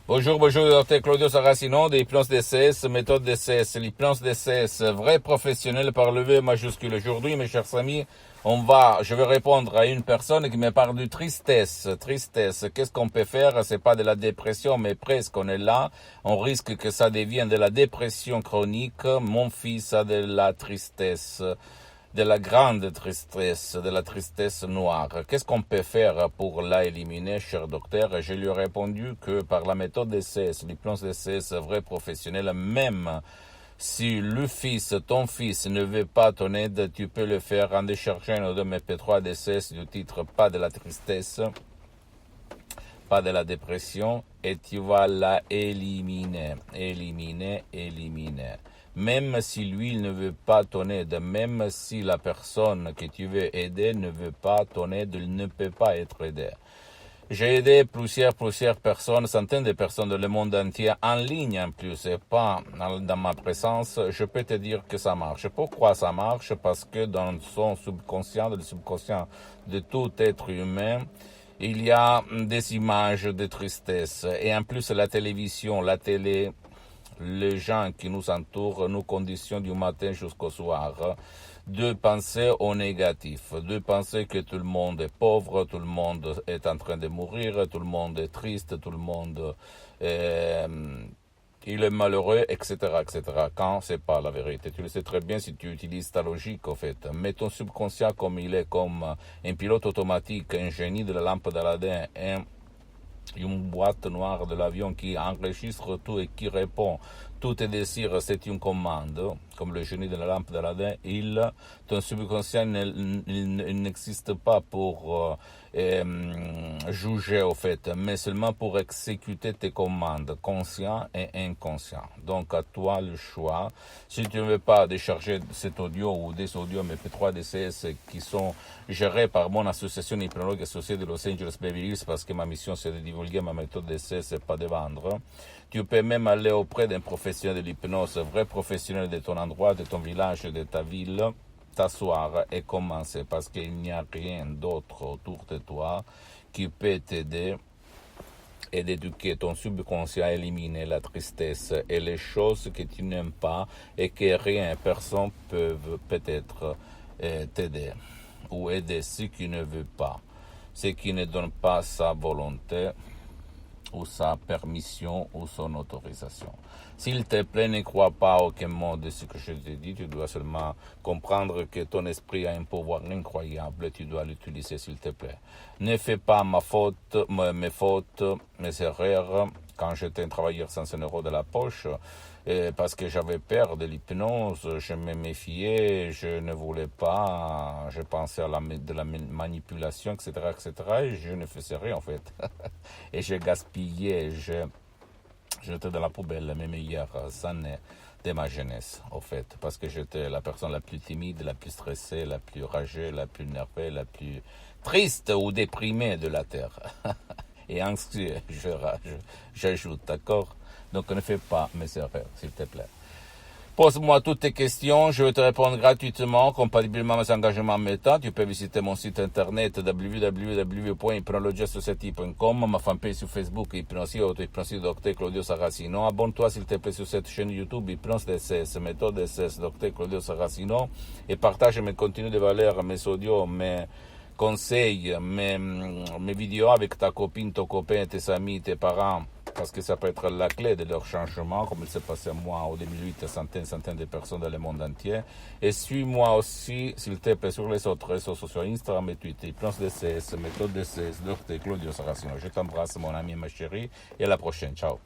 Bonjour, docteur Claudio Saracino, de l'hypnose DCS, méthode DCS, l'hypnose DCS, vrai professionnel par le V majuscule. Aujourd'hui, mes chers amis, je vais répondre à une personne qui me parle de tristesse. Tristesse, qu'est-ce qu'on peut faire? C'est pas de la dépression, mais presque, on est là. On risque que ça devienne de la dépression chronique. Mon fils a de la tristesse. De la grande tristesse, de la tristesse noire. Qu'est-ce qu'on peut faire pour la éliminer, cher docteur? Je lui ai répondu que par la méthode DCS, l'hypnose DCS vrai professionnel, même si ton fils ne veut pas ton aide, tu peux le faire en déchargeant de MP3 DCS du titre Pas de la tristesse, pas de la dépression, et tu vas la éliminer. Même si lui il ne veut pas ton aide, même si la personne que tu veux aider ne veut pas ton aide, il ne peut pas être aidé. J'ai aidé plusieurs personnes, centaines de personnes dans le monde entier, en ligne en plus, et pas dans ma présence. Je peux te dire que ça marche. Pourquoi ça marche? Parce que dans son subconscient, dans le subconscient de tout être humain, il y a des images de tristesse. Et en plus, la télévision, la télé, les gens qui nous entourent nous conditionnent du matin jusqu'au soir de penser au négatif, de penser que tout le monde est pauvre, tout le monde est en train de mourir, tout le monde est triste, tout le monde il est malheureux, etc., quand c'est pas la vérité. Tu le sais très bien si tu utilises ta logique, en fait. Mais ton subconscient, comme il est comme un pilote automatique, un génie de la lampe d'Aladin, une boîte noire de l'avion qui enregistre tout et qui répond. Tous tes désirs, c'est une commande, comme le génie de la lampe d'Aladin. Ton subconscient il n'existe pas pour juger, au fait, mais seulement pour exécuter tes commandes, conscient et inconscient. Donc, à toi le choix. Si tu ne veux pas décharger cet audio ou des audios MP3 DCS qui sont gérés par mon association hypnologue associée de Los Angeles Beverly Hills, parce que ma mission c'est de divulguer ma méthode DCS et pas de vendre, tu peux même aller auprès d'un professionnel de l'hypnose, vrai professionnel de ton endroit, de ton village, de ta ville, t'asseoir et commencer, parce qu'il n'y a rien d'autre autour de toi qui peut t'aider et d'éduquer ton subconscient à éliminer la tristesse et les choses que tu n'aimes pas et que rien, personne peut-être t'aider ou aider ce qui ne veut pas, ce qui ne donne pas sa volonté ou sa permission ou son autorisation. S'il te plaît, ne crois pas à aucun mot de ce que je te dis. Tu dois seulement comprendre que ton esprit a un pouvoir incroyable. Tu dois l'utiliser, s'il te plaît. Ne fais pas mes fautes, mes erreurs. Quand j'étais un travailleur sans un euro de la poche, parce que j'avais peur de l'hypnose, je me méfiais, je ne voulais pas, je pensais à de la manipulation, etc., et je ne faisais rien, en fait. Et je gaspillais, je jetais dans la poubelle mes meilleures années de ma jeunesse, au fait, parce que j'étais la personne la plus timide, la plus stressée, la plus rageuse, la plus nerveuse, la plus triste ou déprimée de la Terre. Et anxieux, j'ajoute, d'accord? Donc ne fais pas mes erreurs, s'il te plaît. Pose-moi toutes tes questions, je vais te répondre gratuitement, compatiblement à mes engagements méta. Tu peux visiter mon site internet www.hypnologiassociative.com, ma fanpage sur Facebook, Hypnosie Docteur Claudio Saracino. Abonne-toi s'il te plaît sur cette chaîne YouTube, Hypnose DCS, méthode DCS, Docteur Claudio Saracino, et partage mes contenus de valeur, mes audios, mes conseils, mes vidéos avec ta copine, ton copain, tes amis, tes parents, parce que ça peut être la clé de leur changement, comme il s'est passé à moi en 2008, centaines de personnes dans le monde entier. Et suis-moi aussi, s'il te plaît, sur les autres réseaux sociaux, Instagram et Twitter, Hypnose DCS, méthode DCS, Dr Claudio Saracino. Je t'embrasse, mon ami et ma chérie, et à la prochaine. Ciao.